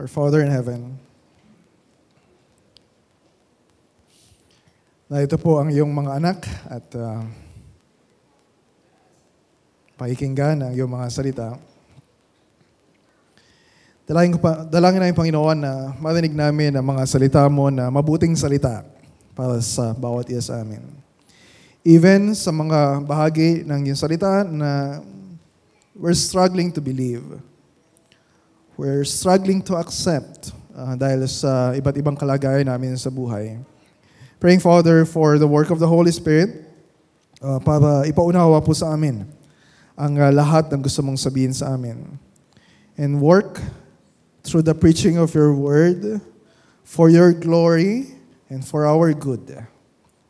Our Father in heaven, na ito po ang iyong mga anak at pakikinggan ang iyong mga salita. Dalangin namin, Panginoon, na marinig namin ang mga salita mo na mabuting salita para sa bawat isa sa amin. Even sa mga bahagi ng iyong salita na we're struggling to believe. We're struggling to accept dahil sa iba't ibang kalagayan namin sa buhay. Praying, Father, for the work of the Holy Spirit para ipaunawa po sa amin ang lahat ng gusto mong sabihin sa amin. And work through the preaching of your word for your glory and for our good.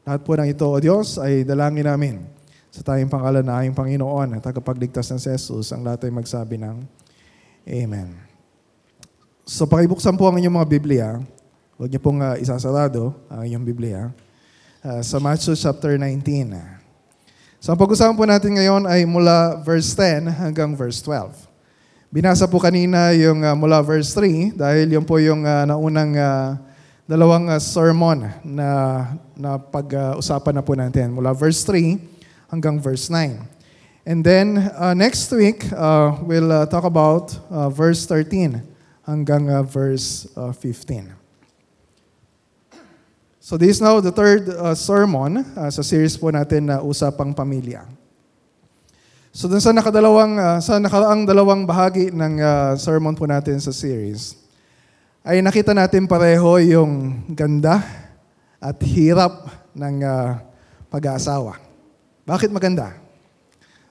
Lahat po ng ito, O Diyos, ay dalangin namin sa tayong pangalan na aming Panginoon at tagapagligtas ng si Jesus, ang lahat ay magsabi ng Amen. So pakibuksan po ang inyong mga Biblia. Huwag niyo pong isasarado ang inyong Biblia. Sa Matthew chapter 19. So ang pag-usapan po natin ngayon ay mula verse 10 hanggang verse 12. Binasa po kanina yung mula verse 3 dahil yun po yung naunang dalawang sermon na pag-usapan na po natin. Mula verse 3 hanggang verse 9. And then next week, we'll talk about verse 13 hanggang verse 15. So this is now the third sermon sa series po natin na Usapang Pamilya. So dun sa nakaraang dalawang bahagi ng sermon po natin sa series, ay nakita natin pareho yung ganda at hirap ng pag-aasawa. Bakit maganda?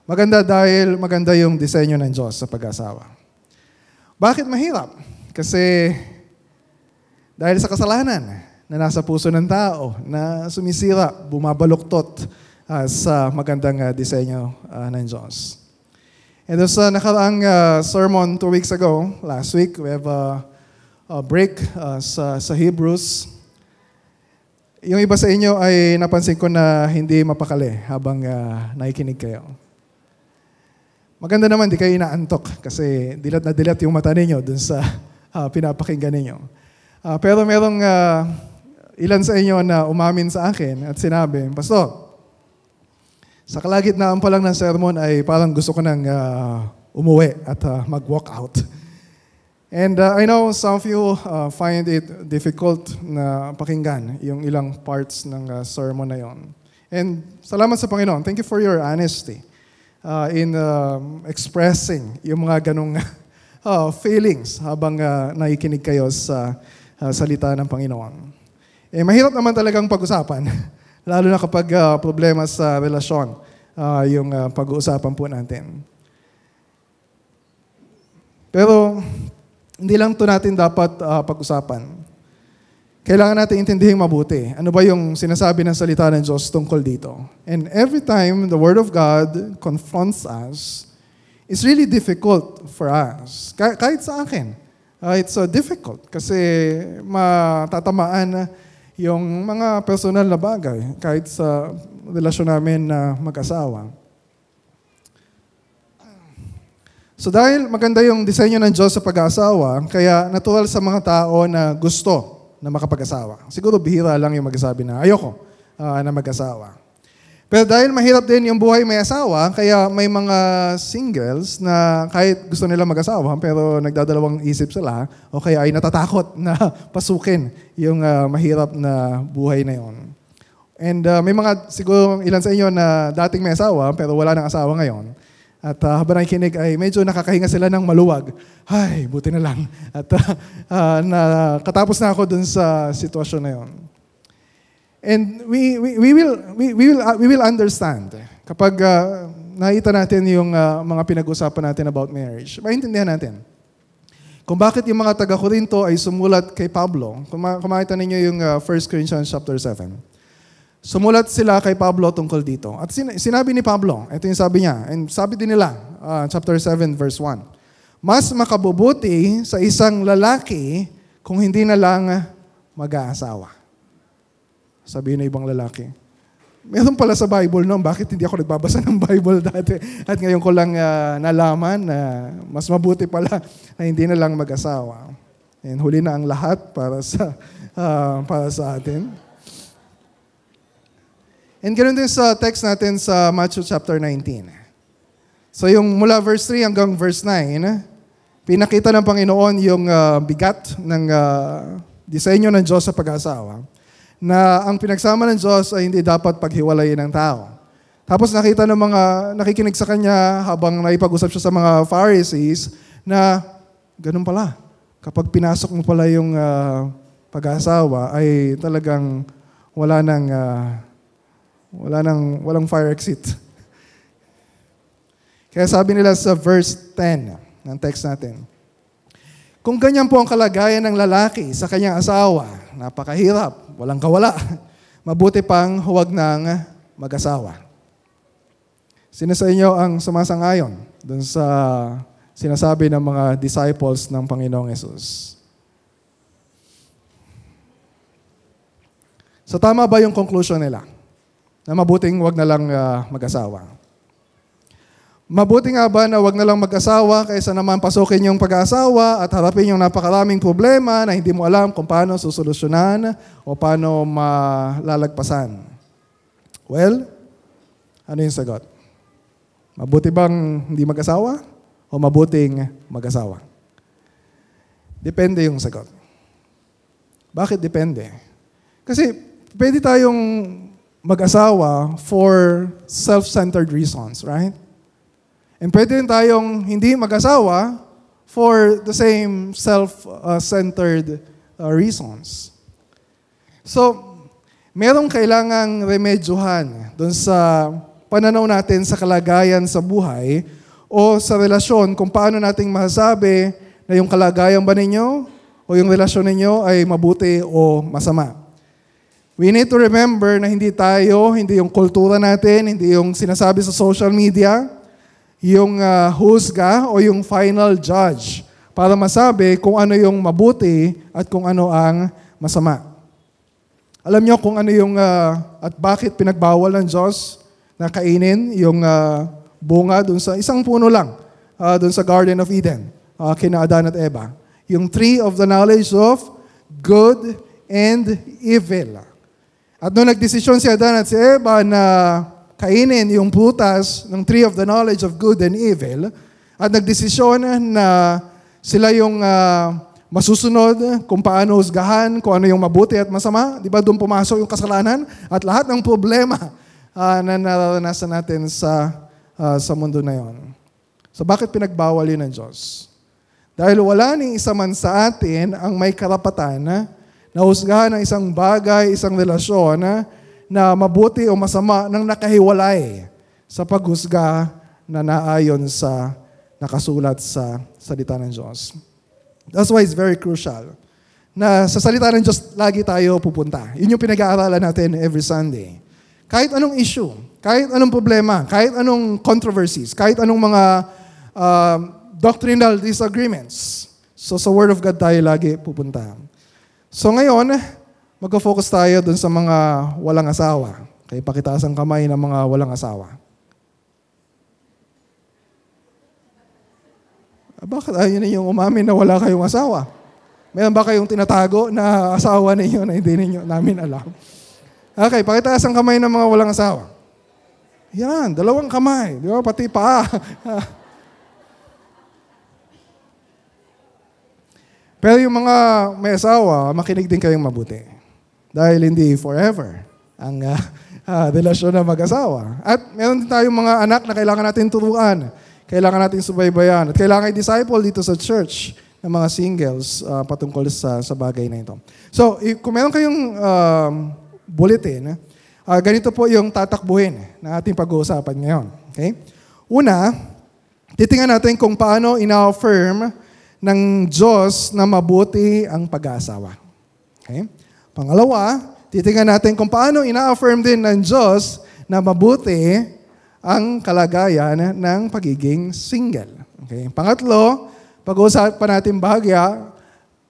Maganda dahil maganda yung disenyo ng Diyos sa pag-aasawa. Bakit mahirap? Kasi dahil sa kasalanan na nasa puso ng tao na sumisira, bumabaluktot sa magandang disenyo ng Diyos. And sa nakaraang sermon 2 weeks ago, last week, we have a break sa Hebrews. Yung iba sa inyo ay napansin ko na hindi mapakali habang nakikinig kayo. Maganda naman, di kayo inaantok kasi dilat na dilat yung mata ninyo dun sa pinapakinggan ninyo. Pero merong ilan sa inyo na umamin sa akin at sinabi, Pastor, sa kalagitnaan pa lang ng sermon ay parang gusto ko nang umuwi at mag-walk out. And I know some of you find it difficult na pakinggan yung ilang parts ng sermon na yon. And salamat sa Panginoon. Thank you for your honesty in expressing yung mga ganong feelings habang nakikinig kayo sa salita ng Panginoon. Mahirap naman talagang pag-usapan, lalo na kapag problema sa relasyon, yung pag-uusapan po natin. Pero hindi lang ito natin dapat pag-usapan. Kailangan natin intindihin mabuti. Ano ba yung sinasabi ng salita ng Diyos tungkol dito? And every time the Word of God confronts us, it's really difficult for us. Kahit sa akin, it's difficult kasi matatamaan yung mga personal na bagay kahit sa relasyon namin na mag-asawa. So dahil maganda yung disenyo ng Diyos sa pag-aasawa, kaya natural sa mga tao na gusto na makapag-asawa. Siguro bihira lang yung mag-asabi na ayoko na mag-asawa. Pero dahil mahirap din yung buhay may asawa, kaya may mga singles na kahit gusto nila mag-asawa, pero nagdadalawang isip sila, o kaya ay natatakot na pasukin yung mahirap na buhay na yon. And may mga siguro ilan sa inyo na dating may asawa, pero wala nang asawa ngayon. At habang nakikinig ay medyo nakakahinga sila ng maluwag. Ay, buti na lang. At nakatapos na ako dun sa sitwasyon na yon. And we will understand kapag nakita natin yung mga pinag-usapan natin about marriage. Maintindihan natin kung bakit yung mga taga-Korinto ay sumulat kay Pablo. Kung makita ninyo yung 1 Corinthians chapter 7. Sumulat sila kay Pablo tungkol dito. At sinabi ni Pablo, ito yung sabi niya, and sabi din nila, chapter 7, verse 1, mas makabubuti sa isang lalaki kung hindi na lang mag-aasawa. Sabi ng ibang lalaki. meron pala sa Bible noon, bakit hindi ako nagbabasa ng Bible dati? At ngayon ko lang nalaman na mas mabuti pala na hindi na lang mag-asawa. And huli na ang lahat para sa atin. And ganoon din sa text natin sa Matthew chapter 19. So yung mula verse 3 hanggang verse 9, pinakita ng Panginoon yung bigat ng disenyo ng Diyos sa pag-asawa, na ang pinagsama ng Diyos ay hindi dapat paghiwalayin ng tao. Tapos nakita ng mga nakikinig sa Kanya habang naipag-usap siya sa mga Pharisees na ganun pala. Kapag pinasok mo pala yung pag-asawa ay talagang walang fire exit. Kaya sabi nila sa verse 10 ng text natin, kung ganyan po ang kalagayan ng lalaki sa kanyang asawa, napakahirap, walang kawala, mabuti pang huwag nang mag-asawa. Sino sa inyo ang sumasang-ayon dun sa sinasabi ng mga disciples ng Panginoong Yesus? So tama ba yung conclusion nila? Na mabuting wag na lang mag-asawa. Mabuti nga ba na wag na lang mag-asawa kaysa naman pasukin yung pag-asawa at harapin yung napakaraming problema na hindi mo alam kung paano susolusyonan o paano malalagpasan? Well, ano yung sagot? Mabuti bang hindi mag-asawa o mabuting mag-asawa? Depende yung sagot. Bakit depende? Kasi pwede tayong mag-asawa for self-centered reasons, right? And pwede rin tayong hindi mag-asawa for the same self-centered reasons. So, merong kailangang remedyohan doon sa pananaw natin sa kalagayan sa buhay o sa relasyon kung paano nating masasabi na yung kalagayan ba ninyo o yung relasyon ninyo ay mabuti o masama. We need to remember na hindi yung kultura natin, hindi yung sinasabi sa social media, yung husga o yung final judge para masabi kung ano yung mabuti at kung ano ang masama. Alam nyo kung ano yung at bakit pinagbawal ng Diyos na kainin yung bunga dun sa isang puno lang dun sa Garden of Eden kina Adan at Eva. Yung tree of the knowledge of good and evil. At nung nagdesisyon si Adan at si Eva na kainin yung prutas ng tree of the knowledge of good and evil, at nagdesisyon na sila yung masusunod kung paano husgahan, kung ano yung mabuti at masama, di ba doon pumasok yung kasalanan at lahat ng problema na nararanasan natin sa mundo na yon. So bakit pinagbawal yun ng Diyos? Dahil wala ni isa man sa atin ang may karapatan na husgahan ng isang bagay, isang relasyon na mabuti o masama nang nakahiwalay sa paghusga na naayon sa nakasulat sa salita ng Diyos. That's why it's very crucial na sa salita ng Diyos lagi tayo pupunta. Yun yung pinag-aaralan natin every Sunday. Kahit anong issue, kahit anong problema, kahit anong controversies, kahit anong mga doctrinal disagreements. So sa Word of God tayo lagi pupunta. So ngayon, mag-focus tayo dun sa mga walang asawa. Kaya pakitaas ang kamay ng mga walang asawa. Bakit ayaw ninyong umamin na wala kayong asawa? Meron ba kayong tinatago na asawa ninyo na hindi ninyo namin alam? Okay, pakitaas ang kamay ng mga walang asawa. Yan, 2 kamay. Di ba? Pati paa. Pero yung mga may asawa, makinig din kayong mabuti. Dahil hindi forever ang relasyon ng mag-asawa. At meron din tayong mga anak na kailangan natin turuan, kailangan natin subaybayan, at kailangan i-disciple dito sa church ng mga singles patungkol sa bagay na ito. So, kung meron kayong bulletin, ganito po yung tatakbuhin na ating pag-uusapan ngayon. Okay? Una, titingnan natin kung paano ina-affirm ng Diyos na mabuti ang pag-aasawa. Okay? Pangalawa, titingnan natin kung paano ina-affirm din ng Diyos na mabuti ang kalagayan ng pagiging single. Okay? Pangatlo, pag-uusapan natin bahagya,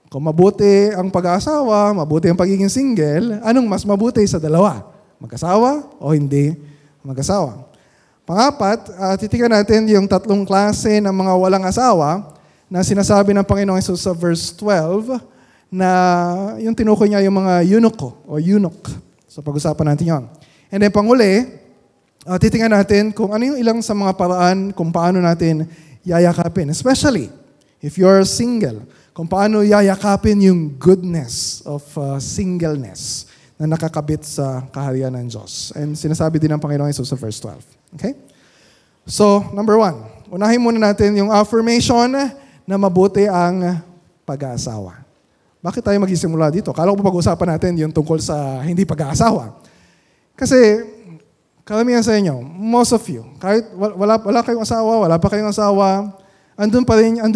kung mabuti ang pag-aasawa, mabuti ang pagiging single, anong mas mabuti sa dalawa? mag-asawa o hindi mag-asawa. Pangapat, titingnan natin yung tatlong klase ng mga walang asawa na sinasabi ng Panginoong Hesus sa verse 12 na yung tinukoy niya yung mga eunuch. So pag-usapan natin yon. And then panghuli, titingnan natin kung ano yung ilang sa mga paraan kung paano natin yayakapin. Especially if you're single, kung paano yayakapin yung goodness of singleness na nakakabit sa kaharian ng Diyos. And sinasabi din ng Panginoong Hesus sa verse 12. Okay? So, number 1, unahin muna natin yung affirmation na mabuti ang pag-aasawa. Bakit tayo magsisimula dito? Kala ko pag-usapan natin yung tungkol sa hindi pag-aasawa. Kasi, karamihan sa inyo, most of you, kahit wala kayong asawa, wala pa kayong asawa, andun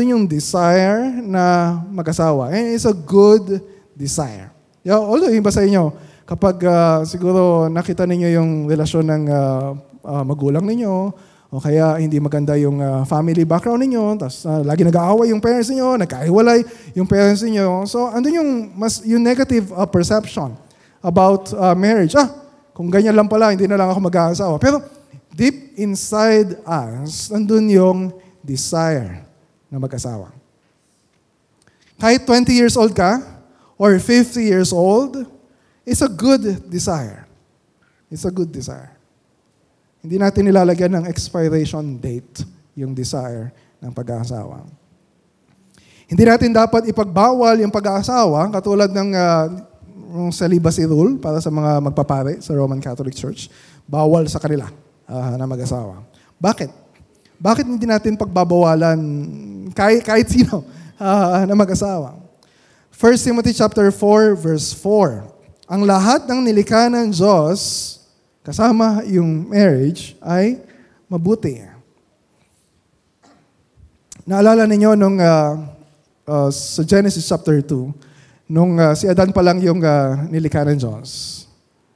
yung desire na mag-asawa. And it's a good desire. Although, iba sa inyo, kapag siguro nakita ninyo yung relasyon ng magulang ninyo, o kaya hindi maganda yung family background ninyo, tapos lagi nag-aaway yung parents ninyo, nagkahiwalay yung parents ninyo. So, andun yung negative perception about marriage. Kung ganyan lang pala, hindi na lang ako mag-aasawa. Pero deep inside us, andun yung desire na mag-asawa. Kahit 20 years old ka, or 50 years old, it's a good desire. It's a good desire. Hindi natin nilalagyan ng expiration date yung desire ng pag-aasawa. Hindi natin dapat ipagbawal yung pag-aasawa katulad ng celibacy rule para sa mga magpapare sa Roman Catholic Church. Bawal sa kanila na mag-asawa. Bakit? Bakit hindi natin pagbabawalan kahit sino na mag-asawa? 1 Timothy chapter 4 verse 4. Ang lahat ng nilikha ng Diyos kasama yung marriage ay mabuti. Naalala ninyo nung sa Genesis chapter 2, nung si Adan pa lang yung nilikha ng Diyos.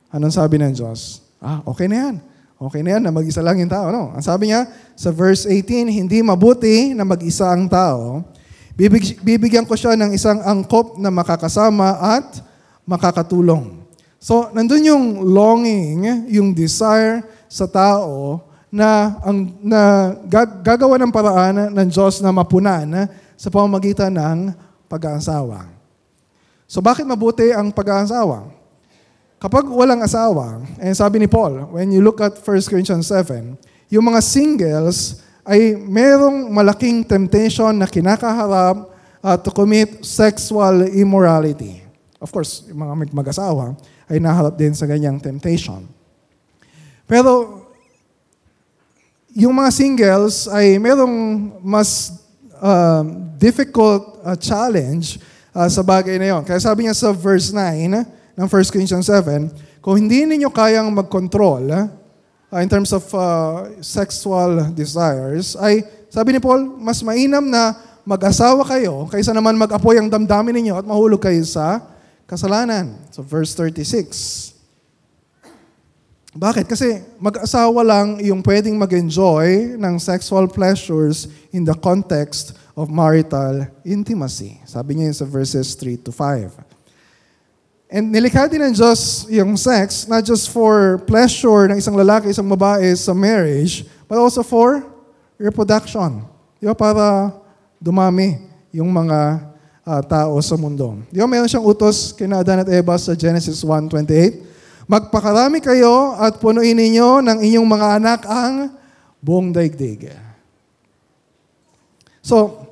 Anong sabi ng Diyos? Okay na yan. Okay na yan na mag-isa lang yung tao. No? Ang sabi niya sa verse 18, hindi mabuti na mag-isa ang tao. Bibigyan ko siya ng isang angkop na makakasama at makakatulong. So, nandun yung longing, yung desire sa tao na gagawa ng paraan ng Diyos na mapunan sa pamamagitan ng pag-aasawa. So, bakit mabuti ang pag-aasawa? Kapag walang asawa, sabi ni Paul, when you look at 1 Corinthians 7, yung mga singles ay merong malaking temptation na kinakaharap to commit sexual immorality. Of course, yung mga mag-asawa ay naharap din sa ganyang temptation. Pero, yung mga singles ay merong mas difficult challenge sa bagay na yon. Kaya sabi niya sa verse 9 ng 1 Corinthians 7, kung hindi ninyo kayang mag-control in terms of sexual desires, ay sabi ni Paul, mas mainam na mag-asawa kayo kaysa naman mag-apoy ang damdamin ninyo at mahulog kayo sa kasalanan. So verse 36. Bakit? Kasi mag-asawa lang yung pwedeng mag-enjoy ng sexual pleasures in the context of marital intimacy. Sabi niya sa verses 3 to 5. And nilikha din ng Diyos yung sex, not just for pleasure ng isang lalaki, isang babae sa marriage, but also for reproduction. Para dumami yung mga tao sa mundo. Meron siyang utos kina Adan at Eva sa Genesis 1:28. Magpakarami kayo at punuin ninyo ng inyong mga anak ang buong daigdig. So,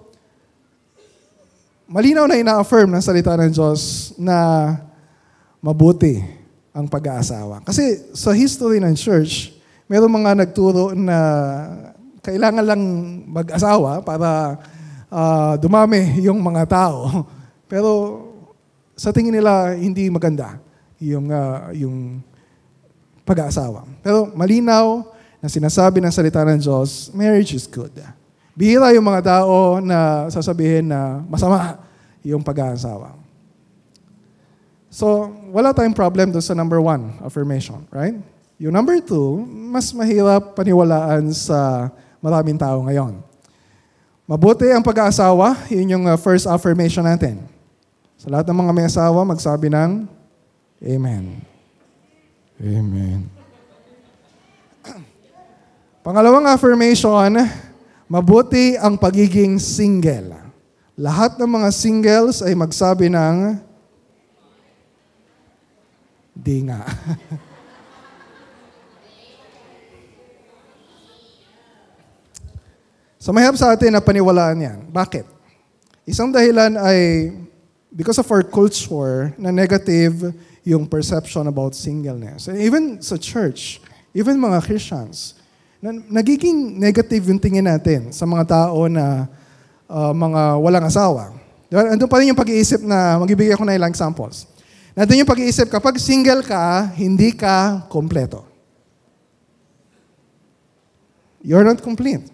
malinaw na ina-affirm ng salita ng Diyos na mabuti ang pag-aasawa. Kasi sa history ng church, meron mga nagturo na kailangan lang mag-asawa para dumami yung mga tao. Pero sa tingin nila, hindi maganda yung pag-aasawa. Pero malinaw na sinasabi ng salita ng Diyos, marriage is good. Bihira yung mga tao na sasabihin na masama yung pag-aasawa. So, wala tayong problem doon sa number 1, affirmation, right? Yung number 2, mas mahirap paniwalaan sa maraming tao ngayon. Mabuti ang pag-aasawa, yun yung first affirmation natin. Sa lahat ng mga may asawa, magsabi ng Amen. Amen. Pangalawang affirmation, mabuti ang pagiging single. Lahat ng mga singles ay magsabi ng, di nga. So mahirap sa atin na paniwalaan yan. Bakit? Isang dahilan ay because of our culture na negative yung perception about singleness. And even sa church, even mga Christians, nagiging negative yung tingin natin sa mga tao na mga walang asawa. Diba? Andun pa rin yung pag-iisip na, magbibigay ako na ilang examples. Nandun yung pag-iisip, kapag single ka, hindi ka kompleto. You're not complete.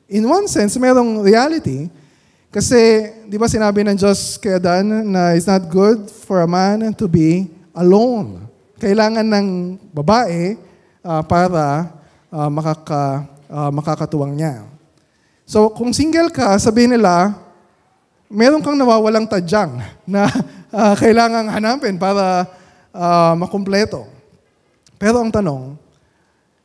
In one sense, mayroong reality. Kasi, di ba sinabi ng Diyos kay Adan na it's not good for a man to be alone. Kailangan ng babae para makakatuwang niya. So, kung single ka, sabihin nila, meron kang nawawalang tadyang na kailangang hanapin para makumpleto. Pero ang tanong,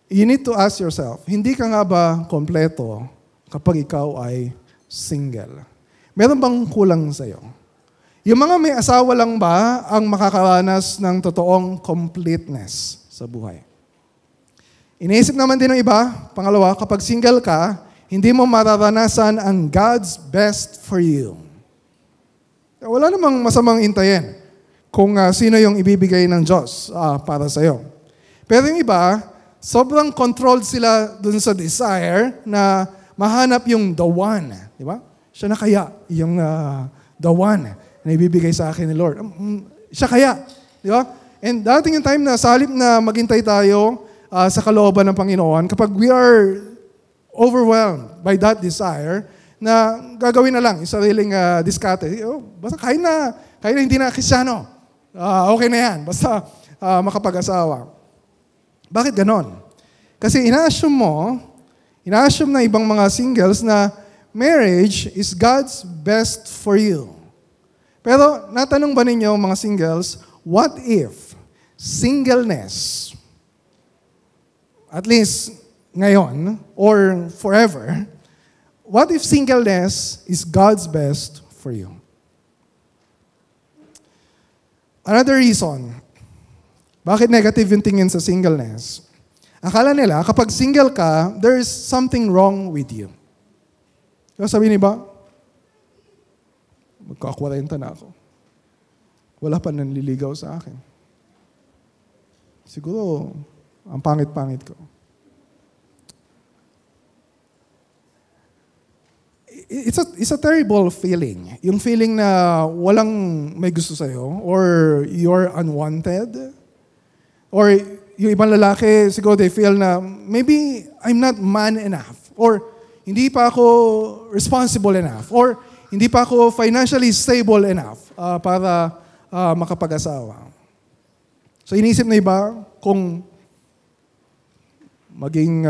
you need to ask yourself, hindi ka nga ba kompleto kapag ikaw ay single? Meron bang kulang sa'yo? Yung mga may asawa lang ba ang makakaranas ng totoong completeness sa buhay? Iniisip naman din ng iba, pangalawa, kapag single ka, hindi mo mararanasan ang God's best for you. Wala namang masamang intayin kung sino yung ibibigay ng Diyos para sa'yo. Pero yung iba, sobrang controlled sila dun sa desire na mahanap yung the one. Di ba? Siya na kaya yung the one na ibibigay sa akin ni Lord. Siya kaya. Di ba? And dating yung time na sa halip na maghintay tayo sa kalooban ng Panginoon, kapag we are overwhelmed by that desire, na gagawin na lang yung sariling diskarte. Basta kahit na hindi na Kristyano, okay na yan. Basta makapag-asawa. Bakit ganon? Kasi ina-assume na ibang mga singles na marriage is God's best for you. Pero natanong ba ninyo mga singles, what if singleness, at least ngayon or forever, what if singleness is God's best for you? Another reason, bakit negative yung tingin sa singleness? Akala nila, kapag single ka, there is something wrong with you. Kaya sabi ni ba, magka-40 na ako. Wala pa nanliligaw sa akin. Siguro, ang pangit-pangit ko. It's a terrible feeling. Yung feeling na walang may gusto sa'yo, or you're unwanted, or yung ibang lalaki, siguro they feel na maybe I'm not man enough, or hindi pa ako responsible enough, or hindi pa ako financially stable enough para makapag-asawa. So inisip na iba kung maging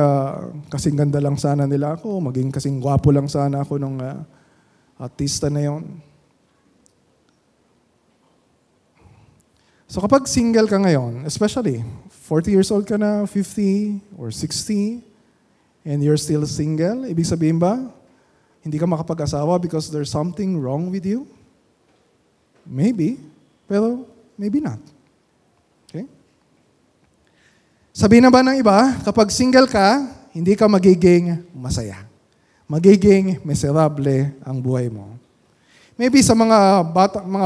kasing ganda lang sana nila ako, maging kasing gwapo lang sana ako nung artista na yon. So kapag single ka ngayon, especially 40 years old ka na, 50 or 60, and you're still single, ibig sabihin ba, hindi ka makapag-asawa because there's something wrong with you? Maybe, pero maybe not. Okay? Sabihin na ba ng iba, kapag single ka, hindi ka magiging masaya. Magiging miserable ang buhay mo. Maybe sa mga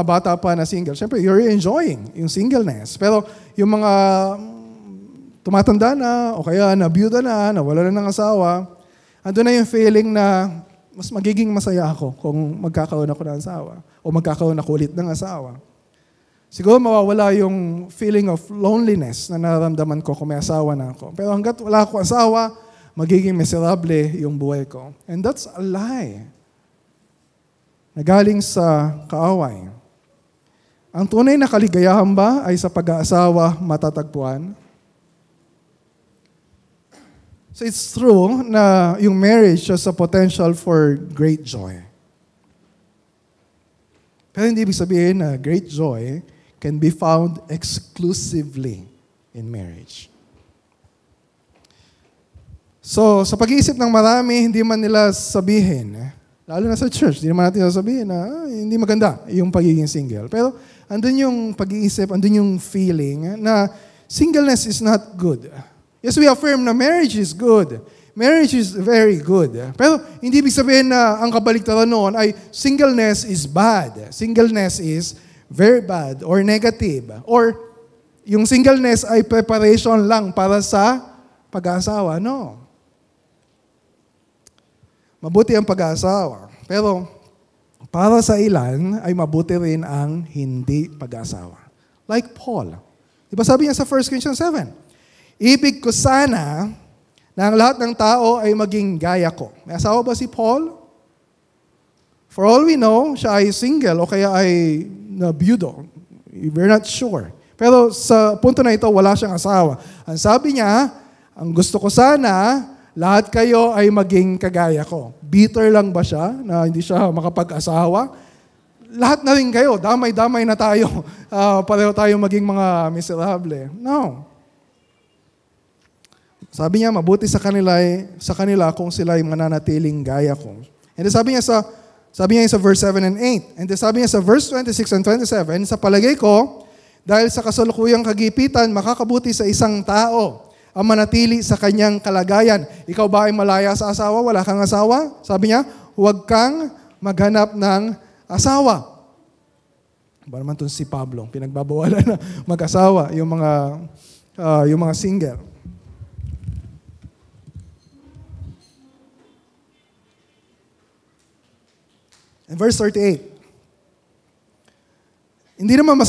bata pa na single, syempre you're enjoying yung singleness. Pero yung mga tumatanda na, o kaya nabiyuda na, nawala na ng asawa, andun na yung feeling na mas magiging masaya ako kung magkakaroon ako ng asawa o magkakaroon ako ulit ng asawa. Siguro mawawala yung feeling of loneliness na nararamdaman ko kung may asawa na ako. Pero hanggat wala akong asawa, magiging miserable yung buhay ko. And that's a lie. Nagaling sa kaaway. Ang tunay na kaligayahan ba ay sa pag-aasawa matatagpuan? So it's true na yung marriage has a potential for great joy. Pero hindi ibig sabihin na great joy can be found exclusively in marriage. So, sa pag-iisip ng marami, hindi man nila sabihin, lalo na sa church, hindi naman natin sasabihin na hindi maganda yung pagiging single. Pero andun yung pag-iisip, andun yung feeling na singleness is not good. Yes, we affirm na marriage is good. Marriage is very good. Pero hindi ibig sabihin na ang kabaligtaran noon ay singleness is bad. Singleness is very bad or negative. Or yung singleness ay preparation lang para sa pag-aasawa. No. Mabuti ang pag-aasawa. Pero para sa ilan ay mabuti rin ang hindi pag-aasawa. Like Paul. Diba sabi niya sa 1 Corinthians 7, ibig ko sana na ang lahat ng tao ay maging gaya ko. May asawa ba si Paul? For all we know, siya ay single o kaya ay nabyudo. We're not sure. Pero sa punto na ito, wala siyang asawa. Ang sabi niya, ang gusto ko sana, lahat kayo ay maging kagaya ko. Bitter lang ba siya na hindi siya makapag-asawa? Lahat na rin kayo, damay-damay na tayo. Pareho tayo maging mga miserable. No. Sabi niya, mabuti sa kanila kung sila ay mananatiling gaya ko. And sabi niya sa verse 7 and 8. And sabi niya sa verse 26 and 27, sa palagay ko, dahil sa kasalukuyang kagipitan, makakabuti sa isang tao ang manatili sa kanyang kalagayan. Ikaw ba ay malaya sa asawa? Wala kang asawa? Sabi niya, huwag kang maghanap ng asawa. Ba naman itong si Pablo, pinagbabawalan na mag-asawa, yung mga single. In verse 38, hindi naman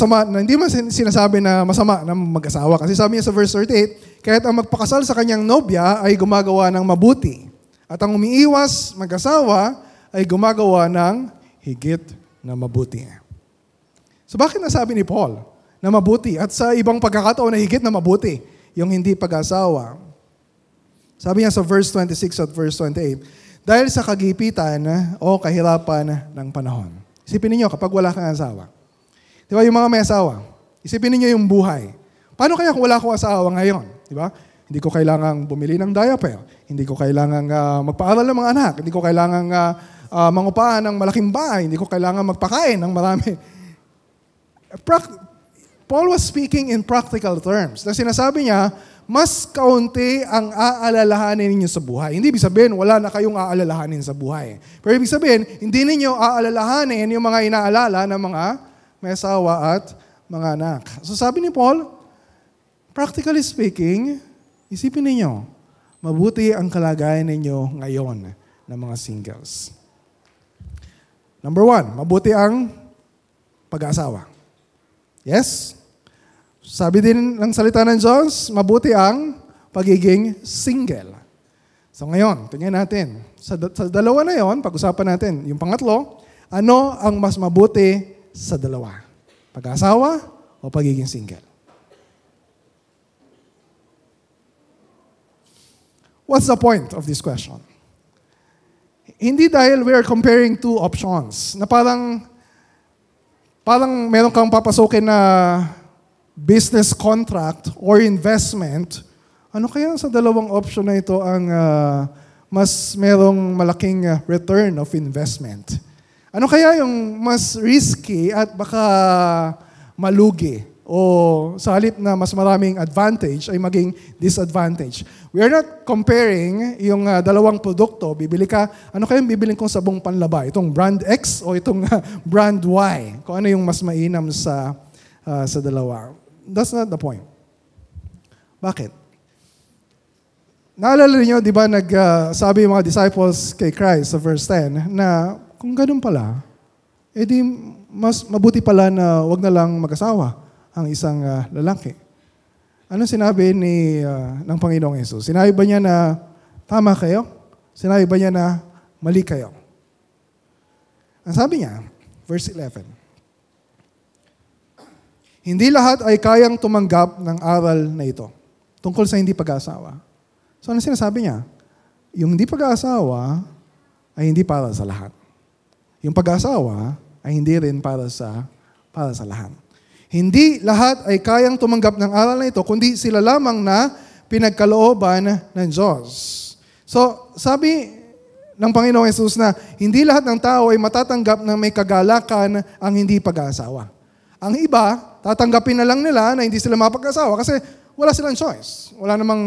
sinasabi na masama na mag-asawa. Kasi sabi niya sa verse 38, kahit ang magpakasal sa kanyang nobya ay gumagawa ng mabuti. At ang umiiwas mag-asawa ay gumagawa ng higit na mabuti. So bakit nasabi ni Paul na mabuti? At sa ibang pagkakataon na higit na mabuti, yung hindi pag-asawa. Sabi niya sa verse 26 at verse 28, dahil sa kagipitan o kahirapan ng panahon. Isipin niyo kapag wala kang asawa. Di ba yung mga may asawa? Isipin niyo yung buhay. Paano kaya kung wala akong asawa ngayon? Di ba? Hindi ko kailangang bumili ng diaper. Hindi ko kailangang magpaaral ng mga anak. Hindi ko kailangang mangupahan ng malaking bahay. Hindi ko kailangang magpakain ng marami. Paul was speaking in practical terms. Na sinasabi niya, mas kaunti ang aalalahanin ninyo sa buhay. Hindi ibig sabihin, wala na kayong aalalahanin sa buhay. Pero ibig sabihin, hindi ninyo aalalahanin yung mga inaalala ng mga may asawa at mga anak. So sabi ni Paul, practically speaking, isipin ninyo, mabuti ang kalagayan ninyo ngayon ng mga singles. Number 1, mabuti ang pag-aasawa. Yes? Sabi din ng salita ng Diyos, mabuti ang pagiging single. So ngayon, tingnan natin. Sa dalawa na yon, pag-usapan natin. Yung pangatlo, ano ang mas mabuti sa dalawa? Pag-asawa o pagiging single? What's the point of this question? Hindi dahil we are comparing two options na parang meron kang papasukin na business contract or investment. Ano kaya sa dalawang option na ito ang mas merong malaking return of investment? Ano kaya yung mas risky at baka malugi o sa halip na mas maraming advantage ay maging disadvantage? We are not comparing yung dalawang produkto. Bibili ka, ano kaya yung bibilin kong sabong panlaba? Itong brand X o itong brand Y? Kung ano yung mas mainam sa dalawa. That's not the point. Bakit? Naalala niyo, di ba, sabi yung mga disciples kay Christ sa verse 10 na kung ganun pala, edi mas mabuti pala na wag na lang mag-asawa ang isang lalaki. Ano sinabi ng Panginoong Yesus? Sinabi ba niya na tama kayo? Sinabi ba niya na mali kayo? Ang sabi niya, verse 11, hindi lahat ay kayang tumanggap ng aral na ito tungkol sa hindi pag-asawa. So ano sinasabi niya? Yung hindi pag-asawa ay hindi para sa lahat. Yung pag-asawa ay hindi rin para sa lahat. Hindi lahat ay kayang tumanggap ng aral na ito, kundi sila lamang na pinagkalooban ng Diyos. So, sabi ng Panginoong Yesus na hindi lahat ng tao ay matatanggap na may kagalakan ang hindi pag-aasawa. Ang iba, tatanggapin na lang nila na hindi sila mapag-asawa kasi wala silang choice. Wala namang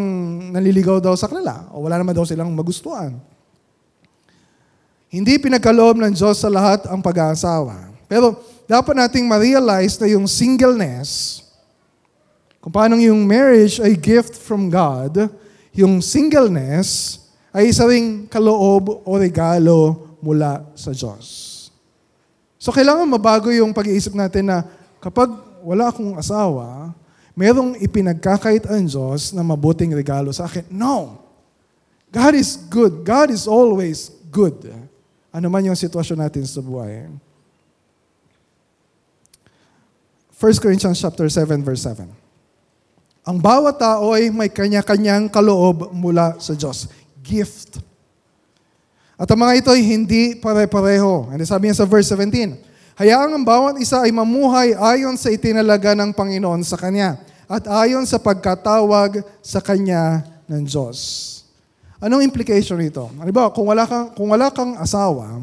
naliligaw daw sa kanila o wala naman daw silang magustuhan. Hindi pinagkaloob ng Diyos sa lahat ang pag-aasawa. Pero dapat nating ma-realize na yung singleness, kung paano yung marriage ay gift from God, yung singleness ay isa ring kaloob o regalo mula sa Diyos. So kailangan mabago yung pag-iisip natin na kapag wala akong asawa, merong ipinagkakait ang Diyos na mabuting regalo sa akin. No! God is good. God is always good. Ano man yung sitwasyon natin sa buhay. 1 Corinthians chapter 7, verse 7. Ang bawat tao ay may kanya-kanyang kaloob mula sa Diyos. Gift. At ang mga ito ay hindi pare-pareho. And sabi niya sa verse 17, hayaang ang bawat isa ay mamuhay ayon sa itinalaga ng Panginoon sa Kanya at ayon sa pagkatawag sa Kanya ng Diyos. Anong implication nito? Halimbawa, kung wala kang asawa,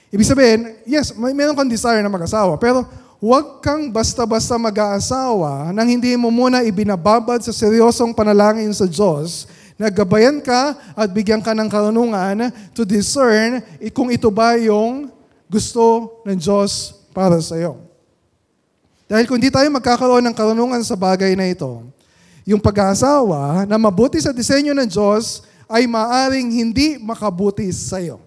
ibig sabihin, yes, meron kang desire na mag-asawa, pero huwag kang basta-basta mag-aasawa nang hindi mo muna ibinababad sa seryosong panalangin sa Diyos, naggabayan ka at bigyan ka ng karunungan to discern kung ito ba yung gusto ng Diyos para sa iyo. Dahil kung hindi tayo magkakaroon ng karunungan sa bagay na ito, yung pag-aasawa na mabuti sa disenyo ng Diyos ay maaring hindi makabuti sa iyo.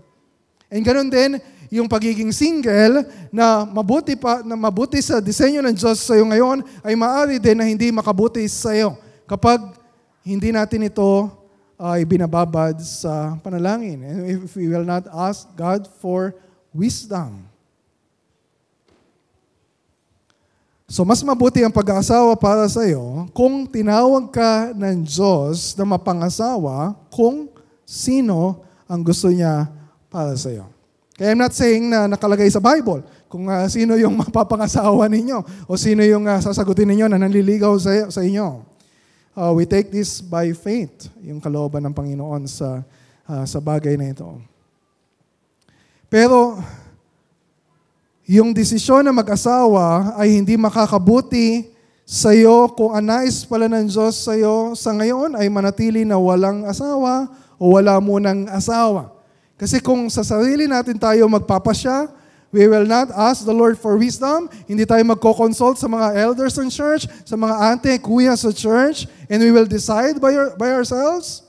And ganoon din, yung pagiging single na mabuti sa disenyo ng Diyos sa iyo ngayon ay maaari din na hindi makabuti sa iyo kapag hindi natin ito ay binababad sa panalangin. And if we will not ask God for wisdom. So mas mabuti ang pag-aasawa para sa iyo kung tinawag ka ng Diyos na mapangasawa kung sino ang gusto niya para sa iyo. Kaya I'm not saying na nakalagay sa Bible kung sino yung mapapangasawa ninyo o sino yung sasagutin ninyo na nanliligaw sa inyo. We take this by faith, yung kalooban ng Panginoon sa bagay na ito. Pero yung desisyon na mag-asawa ay hindi makakabuti sa iyo kung ang nais pala ng Diyos sa iyo sa ngayon ay manatili na walang asawa o wala munang asawa. Kasi kung sa sarili natin tayo magpapasya, we will not ask the Lord for wisdom. Hindi tayo magko-consult sa mga elders in church, sa mga ante, kuya sa church, and we will decide by ourselves.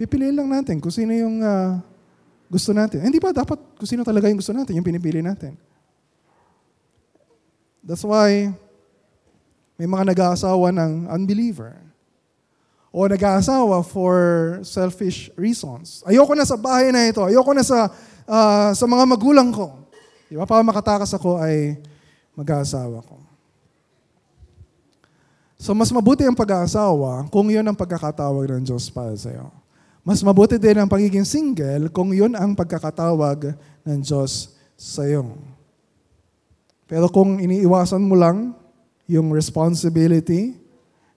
Pipiliin lang natin kung sino yung gusto natin. Hindi ba dapat kung sino talaga yung gusto natin, yung pinipili natin? That's why may mga nag-aasawa ng unbeliever. O nag-aasawa for selfish reasons. Ayoko na sa bahay na ito. Ayoko na sa mga magulang ko. Di ba? Para makatakas ako ay mag-aasawa ko. So mas mabuti ang pag-aasawa kung yun ang pagkakatawag ng Diyos para sa iyo. Mas mabuti din ang pagiging single kung yun ang pagkakatawag ng Diyos sa iyo. Pero kung iniiwasan mo lang yung responsibility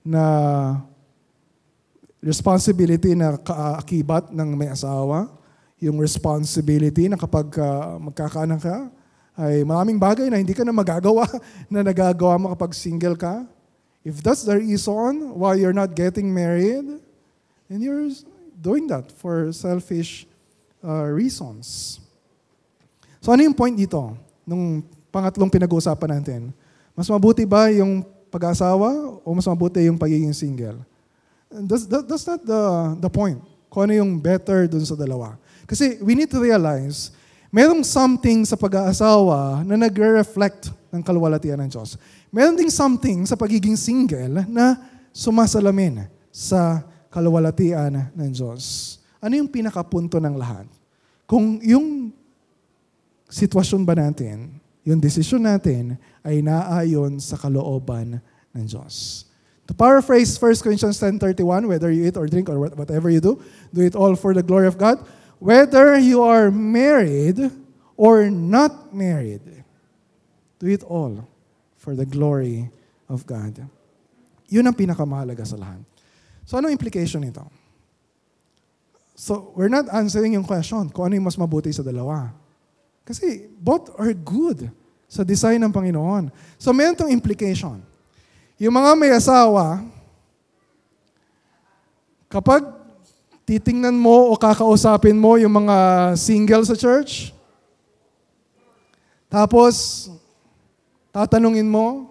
na kaakibat ng may asawa, yung responsibility na kapag magkakaanak ka, ay maraming bagay na hindi ka na magagawa na nagagawa mo kapag single ka. If that's the reason why you're not getting married, then you're doing that for selfish reasons. So ano yung point dito? Nung pangatlong pinag-uusapan natin, mas mabuti ba yung pag-asawa o mas mabuti yung pagiging single? That's not the point. Kung ano yung better dun sa dalawa. Kasi we need to realize, merong something sa pag-aasawa na nagre-reflect ng kaluwalhatian ng Diyos. Meron ding something sa pagiging single na sumasalamin sa kaluwalhatian ng Diyos. Ano yung pinakapunto ng lahat? Kung yung sitwasyon ba natin, yung desisyon natin ay naayon sa kalooban ng Diyos. To paraphrase 1 Corinthians 10:31, whether you eat or drink or whatever you do it all for the glory of God. Whether you are married or not married, Do it all for the glory of God. Yun ang pinakamahalaga sa lahat. So anong implication nito? So we're not answering yung question kung ano yung mas mabuti sa dalawa. Kasi both are good sa design ng Panginoon. So meron itong implication. Yung mga may asawa, kapag titingnan mo o kakausapin mo yung mga single sa church, tapos tatanungin mo,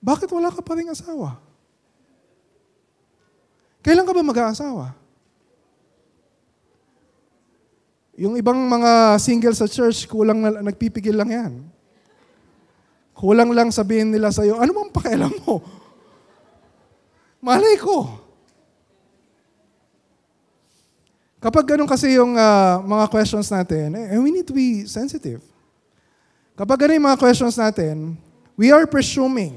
bakit wala ka pa ring asawa? Kailan ka ba mag-aasawa? Yung ibang mga single sa church, kulang na, nagpipigil lang yan. Kulang lang sabihin nila sa'yo, ano bang pakialam mo? Malay ko. Kapag ganun kasi yung mga questions natin, we need to be sensitive. Kapag ganun yung mga questions natin, we are presuming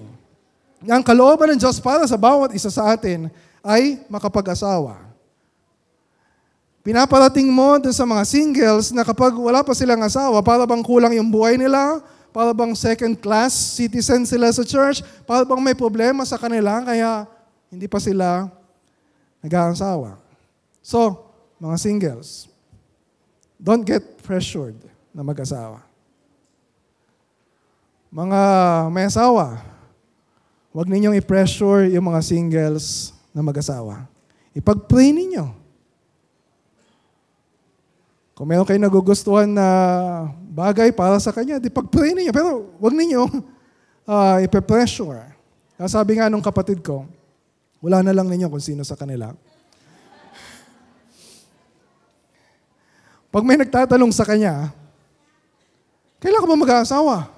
na ang kalooban ng Diyos para sa bawat isa sa atin ay makapag-asawa. Pinaparating mo dun sa mga singles na kapag wala pa silang asawa, para bang kulang yung buhay nila, para bang second-class citizen sila sa church, para bang may problema sa kanila, kaya hindi pa sila nag-aasawa. So, mga singles, don't get pressured na mag-asawa. Mga may asawa, huwag ninyong i-pressure yung mga singles na mag-asawa. Ipag-pray ninyo. Kung meron kayo nagugustuhan na bagay para sa kanya, di pag-pray ninyo. Pero huwag ninyong ipe-pressure. Sabi nga nung kapatid ko, wala na lang ninyo kung sino sa kanila. Pag may nagtatanong sa kanya, kailan ka ba mag-aasawa?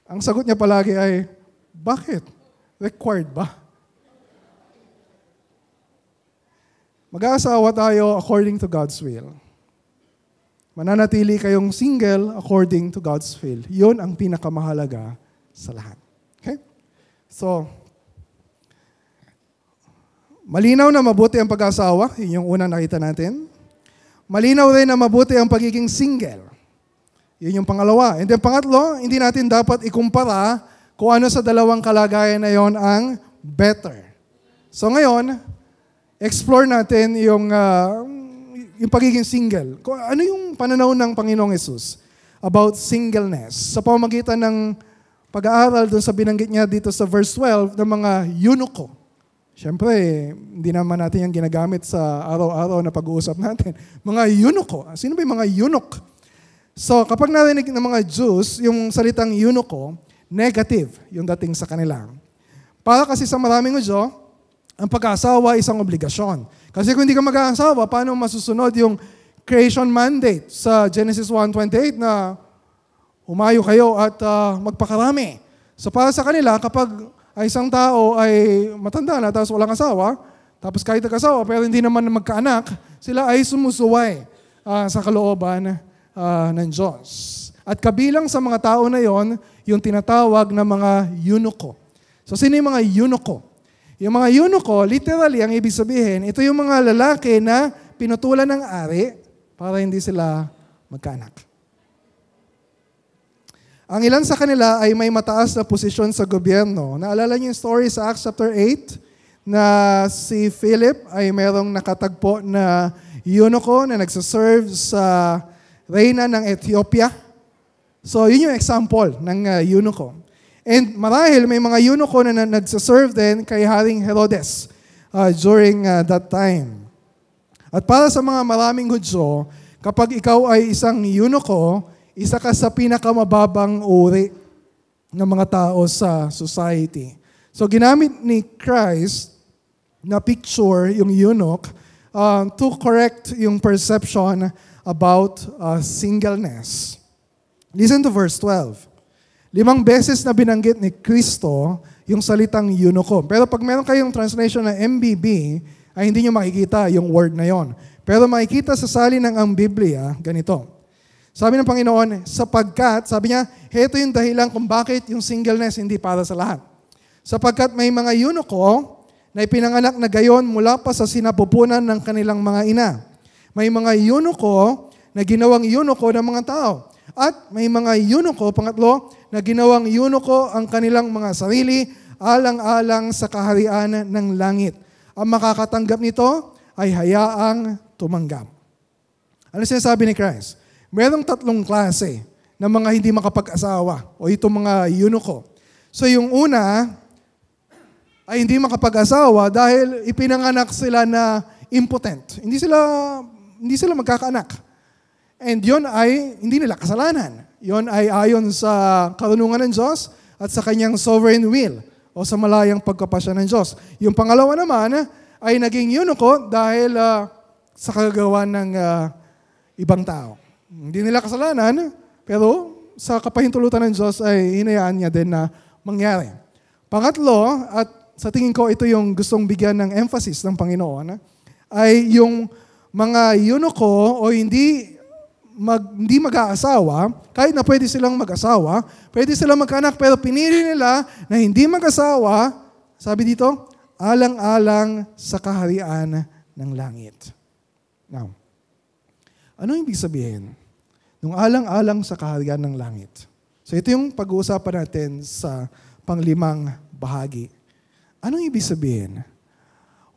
Ang sagot niya palagi ay, bakit? Required ba? Mag-aasawa tayo according to God's will. Mananatili kayong single according to God's will. Yun ang pinakamahalaga sa lahat. Okay? So, malinaw na mabuti ang pag-aasawa. Yun yung unang nakita natin. Malinaw rin na mabuti ang pagiging single. Yun yung pangalawa. And then pangatlo, hindi natin dapat ikumpara kung ano sa dalawang kalagayan na yon ang better. So ngayon, explore natin yung pagiging single. Ano yung pananaw ng Panginoong Hesus about singleness? Sa pamamagitan ng pag-aaral doon sa binanggit niya dito sa verse 12 ng mga eunuko. Siyempre, hindi naman natin yung ginagamit sa araw-araw na pag-uusap natin. Mga eunuko. Sino ba yung mga eunuch? So, kapag narinig ng mga Jews, yung salitang eunuko, negative yung dating sa kanila. Para kasi sa maraming Hudyo, ang pag-aasawa ay isang obligasyon. Kasi kung hindi ka mag-aasawa, paano masusunod yung creation mandate sa Genesis 1:28 na humayo kayo at magpakarami. So para sa kanila, kapag isang tao ay matanda na tapos walang asawa, tapos kahit nag-asawa pero hindi naman magkaanak, sila ay sumusuway sa kalooban ng Diyos. At kabilang sa mga tao na yon, yung tinatawag na mga eunuko. So sino yung mga eunuko? Yung mga eunuko, literally, ang ibig sabihin, ito yung mga lalaki na pinutulan ng ari para hindi sila magkaanak. Ang ilan sa kanila ay may mataas na posisyon sa gobyerno. Naalala niyo yung story sa Acts chapter 8 na si Philip ay merong nakatagpo na eunuko na nagsaserve sa reyna ng Ethiopia. So, yun yung example ng eunuko. And marahil may mga eunuko na nagsaserve din kay Haring Herodes during that time. At para sa mga maraming Hudyo, kapag ikaw ay isang eunuko, isa ka sa pinakamababang uri ng mga tao sa society. So ginamit ni Christ na picture yung eunuch to correct yung perception about singleness. Listen to verse 12. 5 beses na binanggit ni Kristo yung salitang eunuko. Pero pag meron kayong translation na MBB, ay hindi nyo makikita yung word na yon. Pero makikita sa salin ng ang Biblia, ganito. Sabi ng Panginoon, sapagkat, sabi niya, heto yung dahilan kung bakit yung singleness hindi para sa lahat. Sapagkat may mga eunuko na ipinanganak na gayon mula pa sa sinapupunan ng kanilang mga ina. May mga eunuko na ginawang eunuko ng mga tao. At may mga eunuko, pangatlo, na ginawang eunuko ang kanilang mga sarili alang-alang sa kaharian ng langit. Ang makakatanggap nito ay hayaang tumanggap. Ano sinasabi ni Christ? Merong tatlong klase ng mga hindi makapag-asawa o itong mga eunuko. So yung una ay hindi makapag-asawa dahil ipinanganak sila na impotent. Hindi sila magkakaanak. And yon ay hindi nila kasalanan. Yon ay ayon sa karunungan ng Diyos at sa kanyang sovereign will o sa malayang pagkapasya ng Diyos. Yung pangalawa naman ay naging eunuko dahil sa kagagawa ng ibang tao. Hindi nila kasalanan, pero sa kapahintulutan ng Diyos ay hinayaan niya din na mangyari. Pangatlo, at sa tingin ko ito yung gustong bigyan ng emphasis ng Panginoon, ay yung mga eunuko o hindi mag-aasawa, kahit na pwede silang mag-asawa, pwede silang magkaanak, pero pinili nila na hindi mag-asawa, sabi dito, alang-alang sa kaharian ng langit. Now, ano ibig sabihin nung alang-alang sa kaharian ng langit? So ito yung pag-uusapan natin sa panglimang bahagi. Anong ibig sabihin?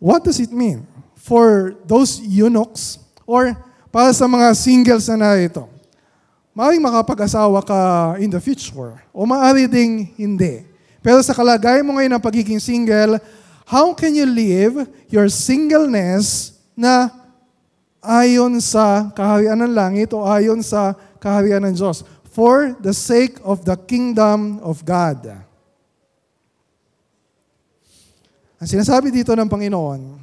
What does it mean for those eunuchs or para sa mga singles na narito? Maaaring makapag-asawa ka in the future o maaari ding hindi. Pero sa kalagayan mo ngayon ng pagiging single, how can you live your singleness na ayon sa kaharian ng langit o ayon sa kaharian ng Diyos for the sake of the kingdom of God? Ang sinasabi dito ng Panginoon,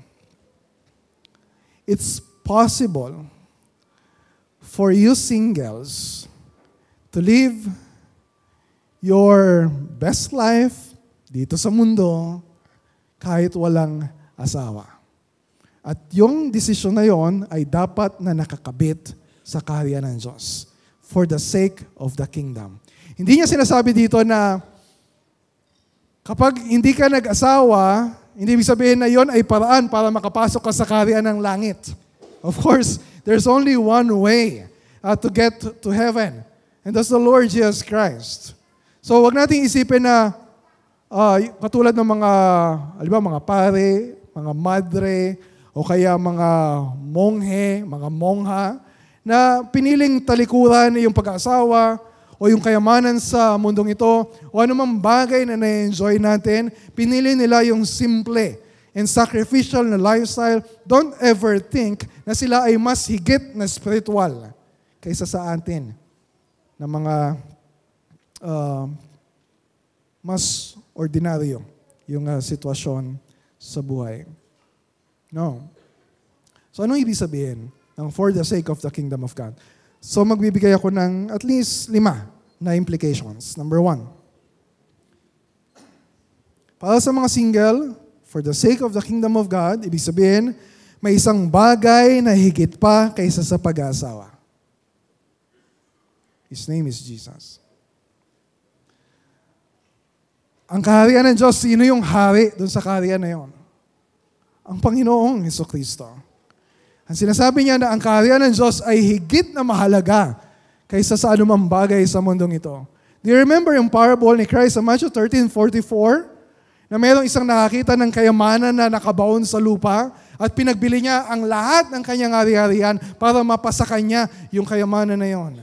it's possible for you singles to live your best life dito sa mundo kahit walang asawa. At yung desisyon na yon ay dapat na nakakabit sa kaharian ng Diyos for the sake of the kingdom. Hindi niya sinasabi dito na kapag hindi ka nag-asawa, hindi ibig sabihin na yon ay paraan para makapasok ka sa kaharian ng langit. Of course, there's only one way to get to heaven. And that's the Lord Jesus Christ. So wag nating isipin na katulad ng mga pare, mga madre, o kaya mga monghe, mga mongha, na piniling talikuran yung pag-aasawa o yung kayamanan sa mundong ito o anumang bagay na na-enjoy natin, pinili nila yung simple and sacrificial na lifestyle. Don't ever think na sila ay mas higit na spiritual kaysa sa atin na mga mas ordinaryo yung sitwasyon sa buhay. No. So anong ibig sabihin ng for the sake of the kingdom of God? So magbibigay ako ng at least 5 na implications. Number 1. Para sa mga single, for the sake of the kingdom of God, ibig sabihin, may isang bagay na higit pa kaysa sa pag-aasawa. His name is Jesus. Ang kaharian ng Diyos, sino yung hari dun sa kaharian na yon? Ang Panginoong Jesucristo. Ang sinasabi niya na ang kaharian ng Diyos ay higit na mahalaga kaysa sa anumang bagay sa mundong ito. Do you remember yung parable ni Christ sa Matthew 13:44? Na mayroong isang nakakita ng kayamanan na nakabaon sa lupa at pinagbili niya ang lahat ng kanyang ari-arian para mapasa kanya yung kayamanan na yon.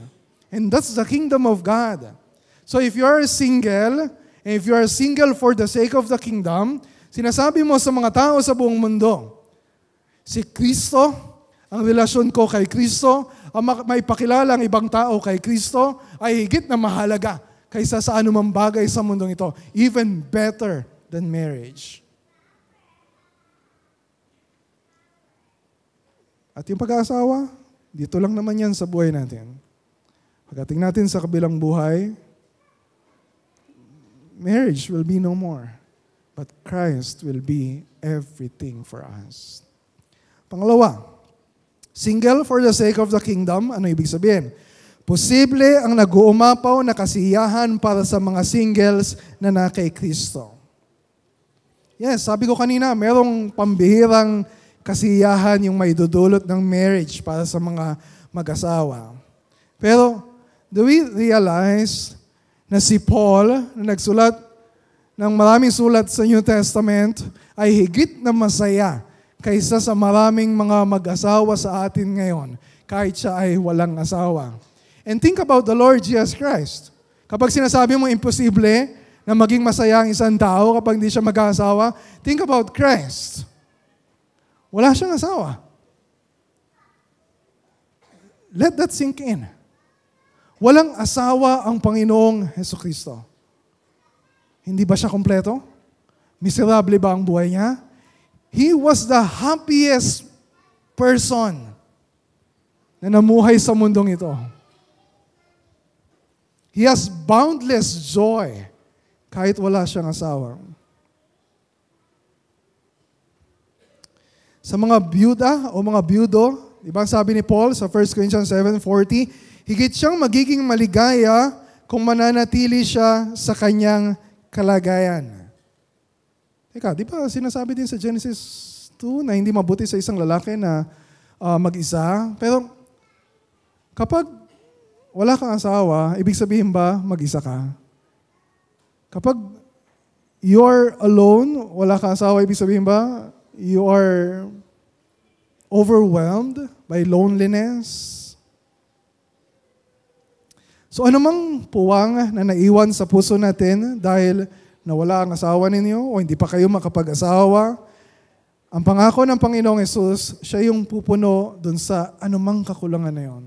And that's the kingdom of God. So if you are single, and if you are single for the sake of the kingdom, sinasabi mo sa mga tao sa buong mundo, si Kristo, ang relasyon ko kay Kristo, ang may pakilala ang ibang tao kay Kristo, ay higit na mahalaga kaysa sa anumang bagay sa mundong ito. Even better than marriage. At yung pag-aasawa, dito lang naman yan sa buhay natin. Pagdating natin sa kabilang buhay, marriage will be no more. But Christ will be everything for us. Pangalawa, single for the sake of the kingdom, ano ibig sabihin? Posible ang nag-uumapaw na kasiyahan para sa mga singles na na kay Kristo. Yes, sabi ko kanina, merong pambihirang kasiyahan yung may dudulot ng marriage para sa mga mag-asawa. Pero do we realize na si Paul, na nagsulat ng maraming sulat sa New Testament, ay higit na masaya kaysa sa maraming mga mag-asawa sa atin ngayon, kahit siya ay walang asawa. And think about the Lord Jesus Christ. Kapag sinasabi mo imposible na maging masaya ang isang tao kapag hindi siya mag-asawa, think about Christ. Wala siyang asawa. Let that sink in. Walang asawa ang Panginoong Hesukristo. Hindi ba siya kompleto? Miserable ba ang buhay niya? He was the happiest person na namuhay sa mundong ito. He has boundless joy kahit wala siyang asawa. Sa mga byuda o mga byudo, diba sabi ni Paul sa 1 Corinthians 7:40, higit siyang magiging maligaya kung mananatili siya sa kanyang kalagayan. Teka, di ba sinasabi din sa Genesis 2 na hindi mabuti sa isang lalaki na mag-isa? Pero kapag wala kang asawa, ibig sabihin ba mag-isa ka? Kapag you're alone, wala kang asawa, ibig sabihin ba you are overwhelmed by loneliness? So anumang puwang na naiwan sa puso natin dahil nawala ang asawa ninyo o hindi pa kayo makapag-asawa, ang pangako ng Panginoong Yesus, siya yung pupuno dun sa anumang kakulangan na yon.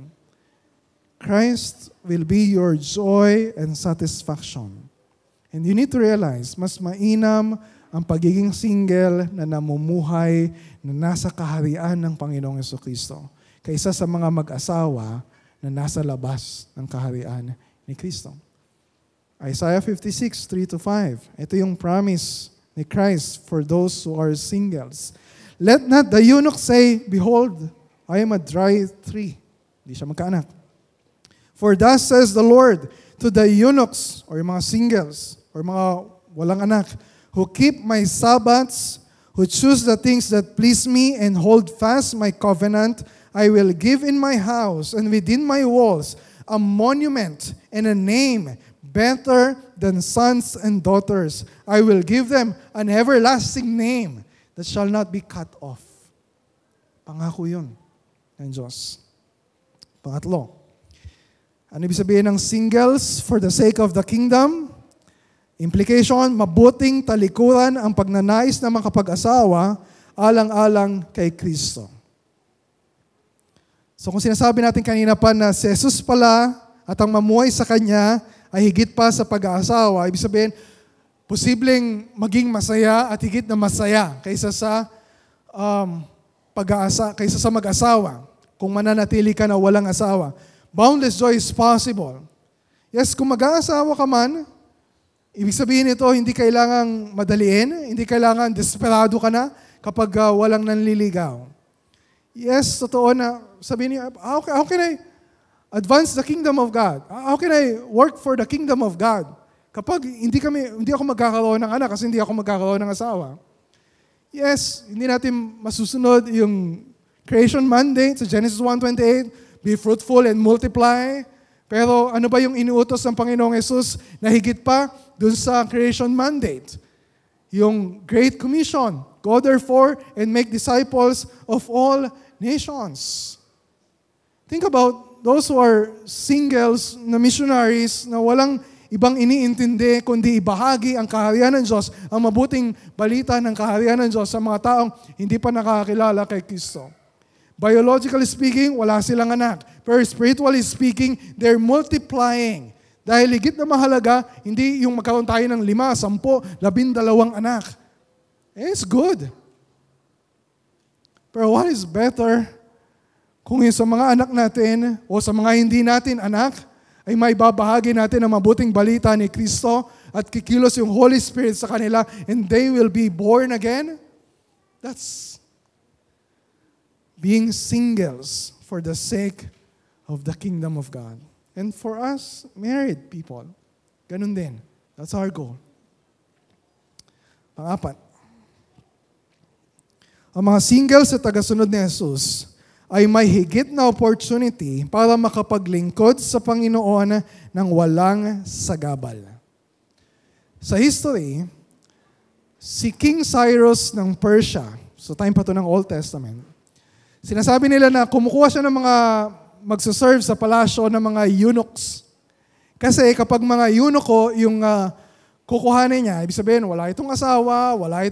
Christ will be your joy and satisfaction. And you need to realize, mas mainam ang pagiging single na namumuhay na nasa kaharian ng Panginoong Jesucristo kaysa sa mga mag-asawa na nasa labas ng kaharian ni Kristo. Isaiah 56, 3-5. Ito yung promise ni Christ for those who are singles. Let not the eunuch say, behold, I am a dry tree. Hindi siya magkaanak. For thus says the Lord to the eunuchs, or mga singles, or mga walang anak, who keep my Sabbaths, who choose the things that please me and hold fast my covenant, I will give in my house and within my walls a monument and a name better than sons and daughters. I will give them an everlasting name that shall not be cut off. Pangako yun ng Diyos. Pangatlo, ano ibig sabihin ng singles for the sake of the kingdom? Implication, mabuting talikuran ang pagnanais na makapag-asawa alang-alang kay Kristo. So kung sinasabi natin kanina pa na si Jesus pala at ang mamuhay sa Kanya ay higit pa sa pag-aasawa, ibig sabihin, posibleng maging masaya at higit na masaya kaysa sa kaysa sa mag-asawa kung mananatili ka na walang asawa. Boundless joy is possible. Yes, kung mag-aasawa ka man, ibig sabihin nito, hindi kailangang madaliin, hindi kailangan desperado ka na kapag walang nanliligaw. Yes, totoo na, sabihin niya, how can I advance the kingdom of God? How can I work for the kingdom of God? Kapag hindi ako magkakaroon ng anak kasi hindi ako magkakaroon ng asawa. Yes, hindi natin masusunod yung creation mandate sa Genesis 1:28, be fruitful and multiply. Pero ano ba yung inuutos ng Panginoong Yesus na higit pa dun sa creation mandate? Yung Great Commission, go therefore and make disciples of all nations. Think about those who are singles na missionaries na walang ibang iniintindi kundi ibahagi ang kaharian ng Diyos, ang mabuting balita ng kaharian ng Diyos sa mga taong hindi pa nakakilala kay Kristo. Biologically speaking, wala silang anak. Pero spiritually speaking, they're multiplying. Dahil higit na mahalaga, hindi yung magkaroon tayo ng 5, 10, 12 anak. It's good. Pero what is better kung yung sa mga anak natin o sa mga hindi natin anak, ay may babahagi natin ang mabuting balita ni Kristo at kikilos yung Holy Spirit sa kanila and they will be born again? That's being singles for the sake of the kingdom of God. And for us, married people, ganun din. That's our goal. Pang-apat, ang mga singles sa tagasunod ni Jesus ay may higit na opportunity para makapaglingkod sa Panginoon ng walang sagabal. Sa history, si King Cyrus ng Persia, so time pa to ng Old Testament, sinasabi nila na kumukuha siya ng mga magsaserve sa palasyo ng mga eunuchs. Kasi kapag mga eunucho yung kukuhanin niya, ibig sabihin wala itong asawa, wala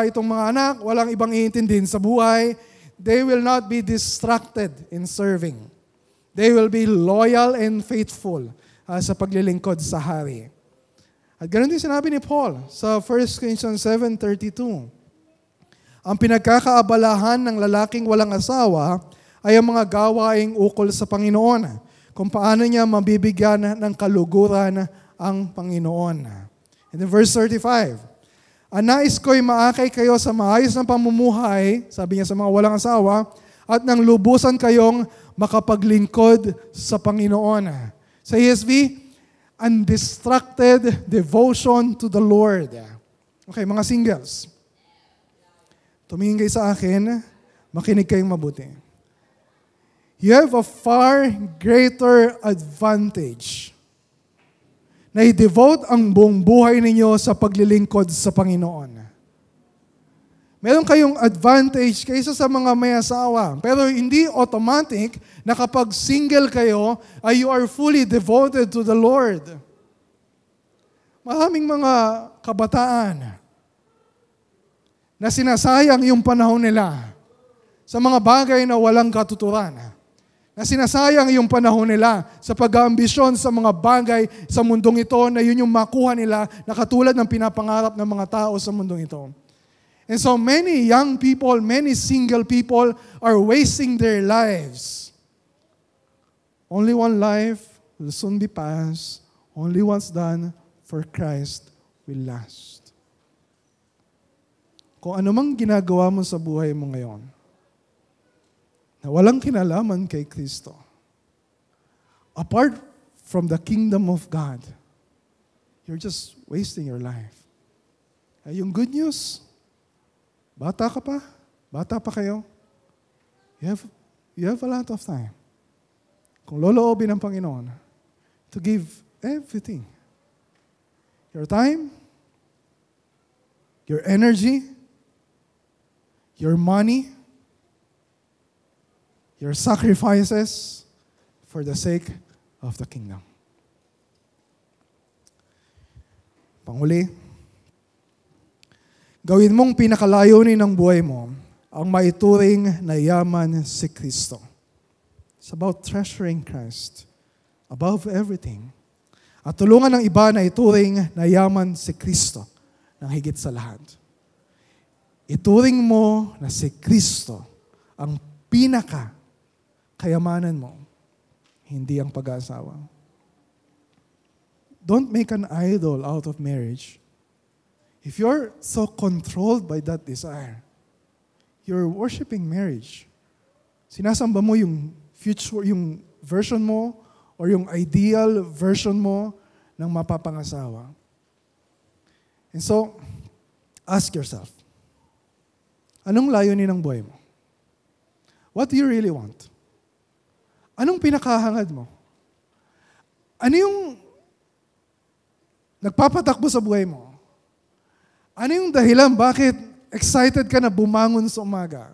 itong mga anak, walang ibang iintindihin sa buhay, they will not be distracted in serving. They will be loyal and faithful sa paglilingkod sa hari. At ganoon din sinabi ni Paul sa 1 Corinthians 7:32. Ang pinagkakaabalahan ng lalaking walang asawa ay ang mga gawaing ukol sa Panginoon, kung paano niya mabibigyan ng kaluguran ang Panginoon. And then verse 35, ang nais ko'y maakay kayo sa maayos ng pamumuhay, sabi niya sa mga walang asawa, at nang lubusan kayong makapaglingkod sa Panginoon. Sa ESV, undistracted devotion to the Lord. Okay, mga singles, tumingin kayo sa akin, makinig kayong mabuti. You have a far greater advantage na i-devote ang buong buhay ninyo sa paglilingkod sa Panginoon. Meron kayong advantage kaysa sa mga may asawa. Pero hindi automatic na kapag single kayo, ay you are fully devoted to the Lord. Maraming mga kabataan na sinasayang yung panahon nila sa mga bagay na walang katuturan. Na sinasayang yung panahon nila sa pag-aambisyon sa mga bagay sa mundong ito na yun yung makuha nila na katulad ng pinapangarap ng mga tao sa mundong ito. And so many young people, many single people are wasting their lives. Only one life will soon be passed. Only what's done for Christ will last. Kung anumang ginagawa mo sa buhay mo ngayon, na walang kinalaman kay Kristo, apart from the kingdom of God, you're just wasting your life. Ay, yung good news, bata ka pa, bata pa kayo, you have a lot of time. Kung loloobin ng Panginoon, to give everything. Your time, your energy, your money, your sacrifices for the sake of the kingdom. Panghuli, gawin mong pinakalayunin ng buhay mo ang maituring na yaman si Kristo. It's about treasuring Christ above everything. At tulungan ng iba na ituring na yaman si Kristo ng higit sa lahat. Ituring mo na si Kristo ang kayamanan mo, hindi ang pag-aasawa. Don't make an idol out of marriage. If you're so controlled by that desire, you're worshiping marriage. Sinasamba mo yung future, yung version mo, or yung ideal version mo ng mapapangasawa. And so, ask yourself, anong layunin ng buhay mo? What do you really want? Anong pinakahangad mo? Ano yung nagpapatakbo sa buhay mo? Ano yung dahilan bakit excited ka na bumangon sa umaga?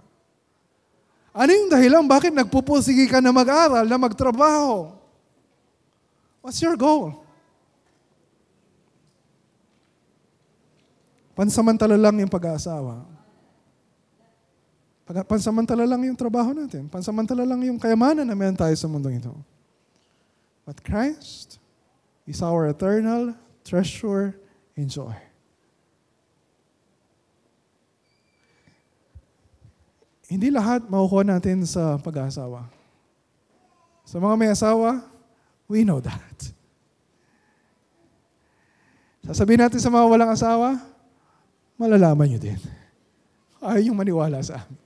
Ano yung dahilan bakit nagpupursige ka na mag-aral, na magtrabaho? What's your goal? Pansamantala lang yung pag-aasawa. Pansamantala lang yung trabaho natin. Pansamantala lang yung kayamanan na meron tayo sa mundong ito. But Christ is our eternal treasure and joy. Hindi lahat makukuha natin sa pag-aasawa. Sa mga may asawa, we know that. Sasabihin natin sa mga walang asawa, malalaman nyo din. Ayaw yung maniwala sa amin.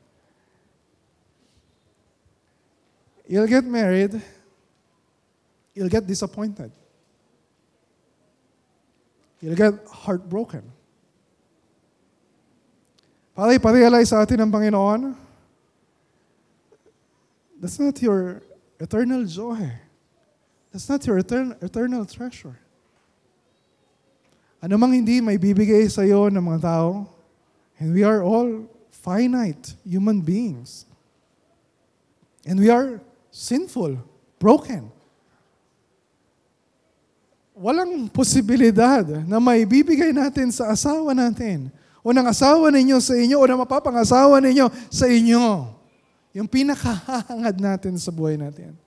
You'll get married, you'll get disappointed. You'll get heartbroken. Para iparealize sa atin ng Panginoon That's not your eternal joy. That's not your eternal treasure. Ano mang hindi may bibigay sa iyo ng mga tao, and we are all finite human beings. And we are sinful, broken. Walang posibilidad na may bibigay natin sa asawa natin, o ng asawa ninyo sa inyo, o ng mapapangasawa ninyo sa inyo. Yung pinakahangad natin sa buhay natin.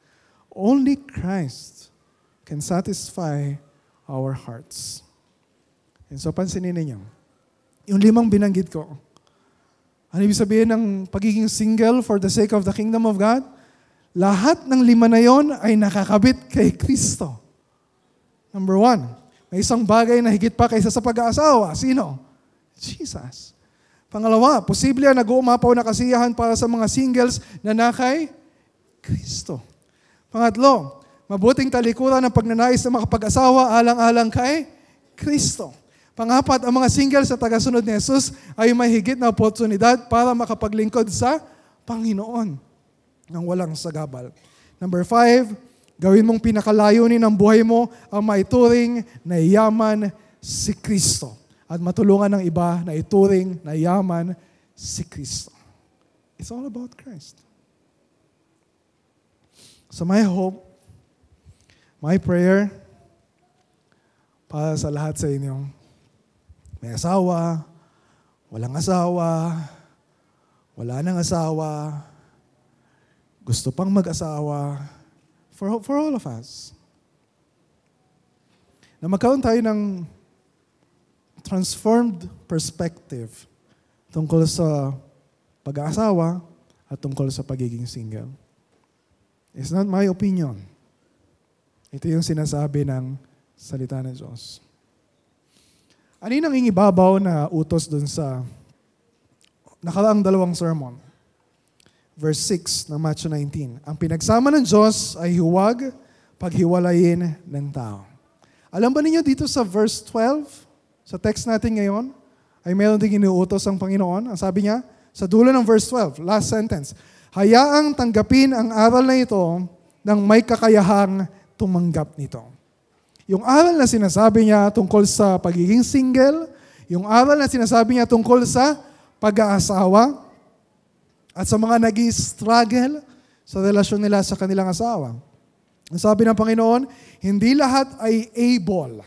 Only Christ can satisfy our hearts. And so pansinin ninyo, yung 5 binanggit ko, ano ibig sabihin ng pagiging single for the sake of the kingdom of God? Lahat ng 5 na yon ay nakakabit kay Kristo. Number 1, may isang bagay na higit pa kaysa sa pag-aasawa. Sino? Jesus. Pangalawa, posible ang nag-uumapaw na kasiyahan para sa mga singles na nakay Kristo. Pangatlo, mabuting talikuran ng pagnanais na makapag-asawa alang-alang kay Kristo. Pangapat, ang mga singles sa tagasunod ni Jesus ay may higit na oportunidad para makapaglingkod sa Panginoon ng walang sagabal. Number 5, gawin mong pinakalayunin ng buhay mo ang maituring na yaman si Kristo at matulungan ng iba na ituring na yaman si Kristo. It's all about Christ. So my hope, my prayer para sa lahat sa inyo, may asawa, walang asawa, wala nang asawa, gusto pang mag-asawa, for all of us, na magkaroon tayo ng transformed perspective tungkol sa pag-aasawa at tungkol sa pagiging single. It's not my opinion. Ito yung sinasabi ng salita ng Diyos. Ano yung nangingibabaw na utos dun sa nakaraang 2 sermon? Verse 6 ng Matthew 19. Ang pinagsama ng Diyos ay huwag paghiwalayin ng tao. Alam ba ninyo dito sa verse 12, sa text natin ngayon, ay meron ding inuutos ang Panginoon. Ang sabi niya, sa dulo ng verse 12, last sentence, hayaang tanggapin ang aral na ito ng may kakayahang tumanggap nito. Yung aral na sinasabi niya tungkol sa pagiging single, yung aral na sinasabi niya tungkol sa pag-aasawa, at sa mga nag-i-struggle sa relasyon nila sa kanilang asawa. Ang sabi ng Panginoon, hindi lahat ay able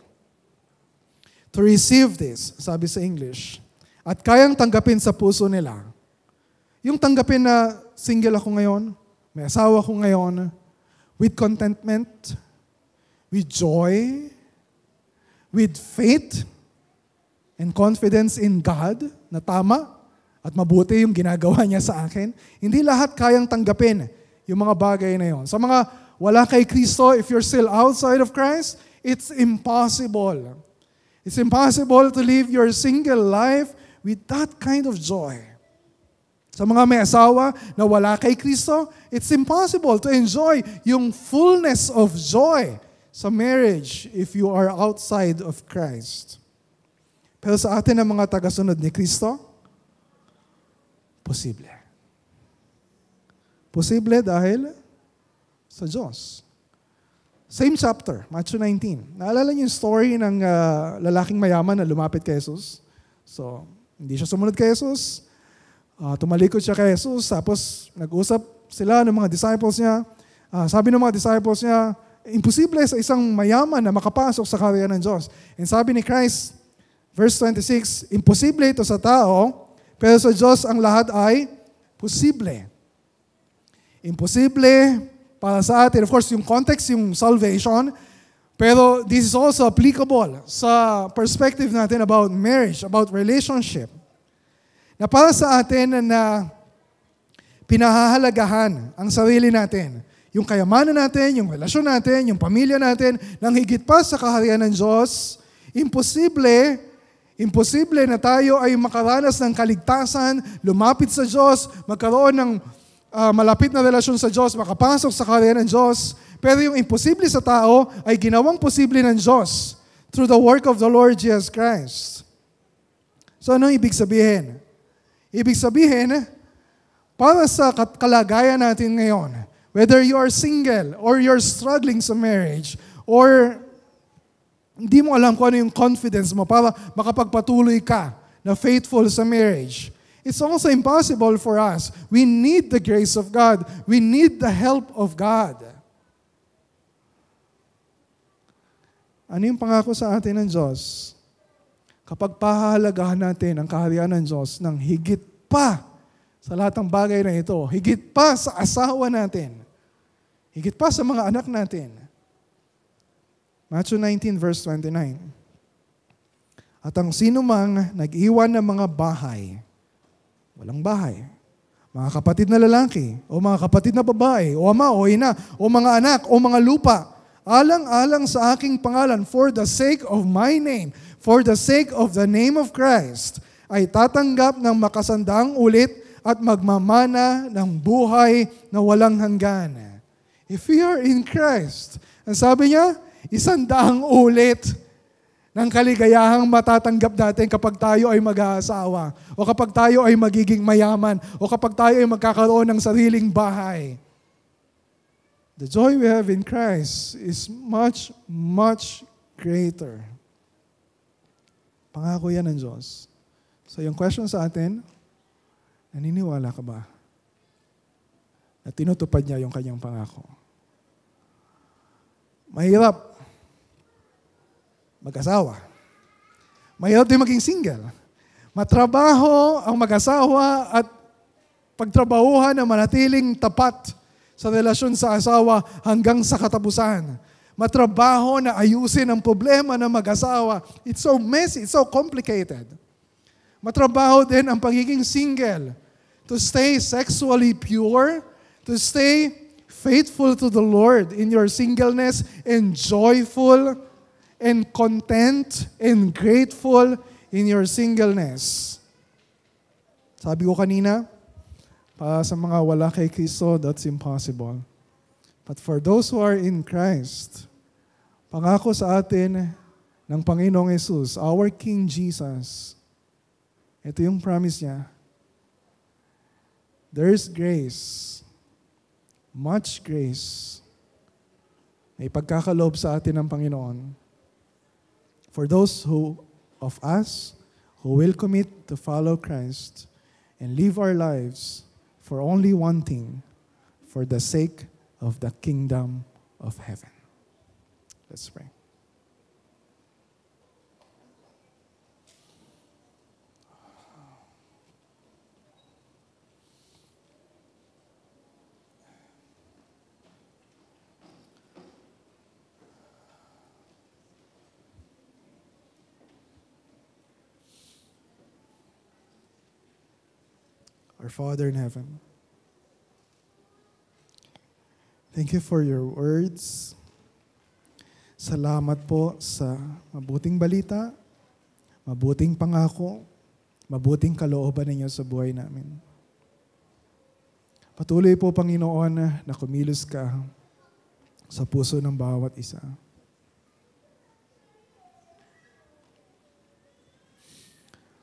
to receive this, sabi sa English, at kayang tanggapin sa puso nila. Yung tanggapin na single ako ngayon, may asawa ko ngayon, with contentment, with joy, with faith, and confidence in God, na tama, at mabuti yung ginagawa niya sa akin. Hindi lahat kayang tanggapin yung mga bagay na yon. Sa mga wala kay Kristo, if you're still outside of Christ, it's impossible. It's impossible to live your single life with that kind of joy. Sa mga may asawa na wala kay Kristo, it's impossible to enjoy yung fullness of joy sa marriage if you are outside of Christ. Pero sa atin ang mga tagasunod ni Kristo, posible. Posible dahil sa Diyos. Same chapter, Matthew 19. Naalala niyo yung story ng lalaking mayaman na lumapit kay Jesus? So, hindi siya sumunod kay Jesus. Tumalikod siya kay Jesus. Tapos, nag-usap sila ng mga disciples niya. Sabi ng mga disciples niya, imposible sa isang mayaman na makapasok sa kaharian ng Diyos. And sabi ni Christ, verse 26, imposible ito sa tao, pero sa Diyos ang lahat ay posible. Imposible para sa atin. Of course, yung context, yung salvation. Pero this is also applicable sa perspective natin about marriage, about relationship. Na para sa atin na pinahahalagahan ang sarili natin. Yung kayamanan natin, yung relasyon natin, yung pamilya natin, nang higit pa sa kaharian ng Diyos, imposible na tayo ay makaranas ng kaligtasan, lumapit sa Diyos, magkaroon ng malapit na relasyon sa Diyos, makapasok sa kaharian ng Diyos. Pero yung imposible sa tao ay ginawang posible ng Diyos through the work of the Lord Jesus Christ. So anong ibig sabihin? Ibig sabihin, para sa kalagayan natin ngayon, Whether you are single or you're struggling sa marriage or hindi mo alam kung ano yung confidence mo para makapagpatuloy ka na faithful sa marriage. It's also impossible for us. We need the grace of God. We need the help of God. Ano yung pangako sa atin ng Diyos? Kapag pahahalagahan natin ang kaharian ng Diyos ng higit pa sa lahat ng bagay na ito, higit pa sa asawa natin, higit pa sa mga anak natin. Matthew 19 verse 29. At ang sino mang nag-iwan ng mga bahay, walang bahay, mga kapatid na lalaki, o mga kapatid na babae, o ama, o ina, o mga anak, o mga lupa, alang-alang sa aking pangalan, for the sake of my name, for the sake of the name of Christ, ay tatanggap ng makasandaang ulit at magmamana ng buhay na walang hanggan. If we are in Christ, ang sabi niya, 100 ulit ng kaligayahang matatanggap natin kapag tayo ay mag-aasawa, o kapag tayo ay magiging mayaman, o kapag tayo ay magkakaroon ng sariling bahay. The joy we have in Christ is much, much greater. Pangako yan ng Diyos. So yung question sa atin, naniniwala ka ba na tinutupad niya yung kanyang pangako? Mahirap mag-asawa. Mahirap din maging single. Matrabaho ang mag-asawa at pagtrabahuhan na manatiling tapat sa relasyon sa asawa hanggang sa katapusan. Matrabaho na ayusin ang problema ng mag-asawa. It's so messy, it's so complicated. Matrabaho din ang pagiging single. To stay sexually pure, to stay faithful to the Lord in your singleness and joyful and content and grateful in your singleness. Sabi ko kanina, para sa mga wala kay Kristo, that's impossible. But for those who are in Christ, pangako sa atin ng Panginoong Jesus, our King Jesus, ito yung promise niya. There is grace, much grace. May pagkakaloob sa atin ng Panginoon. For those of us who will commit to follow Christ and live our lives for only one thing, for the sake of the kingdom of heaven. Let's pray. Our Father in heaven, thank you for your words. Salamat po sa mabuting balita, mabuting pangako, mabuting kalooban ninyo sa buhay namin. Patuloy po, Panginoon, na kumilos ka sa puso ng bawat isa.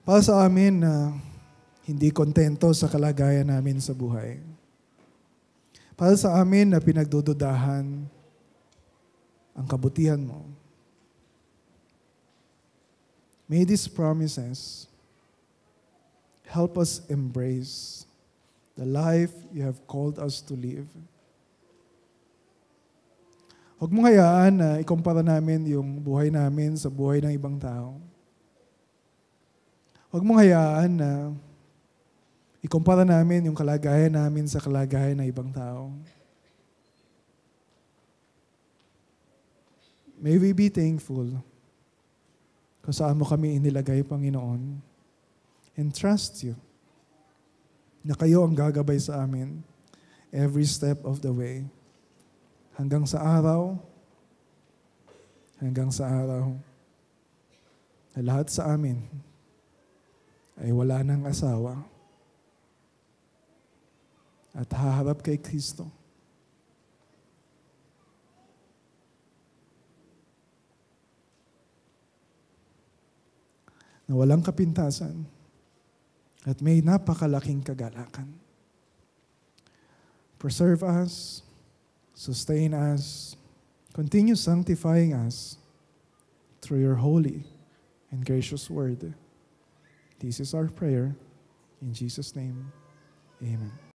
Para sa amin na hindi kontento sa kalagayan namin sa buhay. Para sa amin na pinagdududahan ang kabutihan mo. May these promises help us embrace the life you have called us to live. Huwag mong hayaan na ikumpara namin yung buhay namin sa buhay ng ibang tao. Huwag mong hayaan na ikumpara namin yung kalagayan namin sa kalagayan ng ibang tao. May we be thankful kung saan mo kami inilagay, Panginoon, and trust you na kayo ang gagabay sa amin every step of the way. Hanggang sa araw na lahat sa amin ay wala ng asawa at haharap kay Kristo. Na walang kapintasan at may napakalaking kagalakan. Preserve us, sustain us, continue sanctifying us through your holy and gracious word. This is our prayer. In Jesus' name, amen.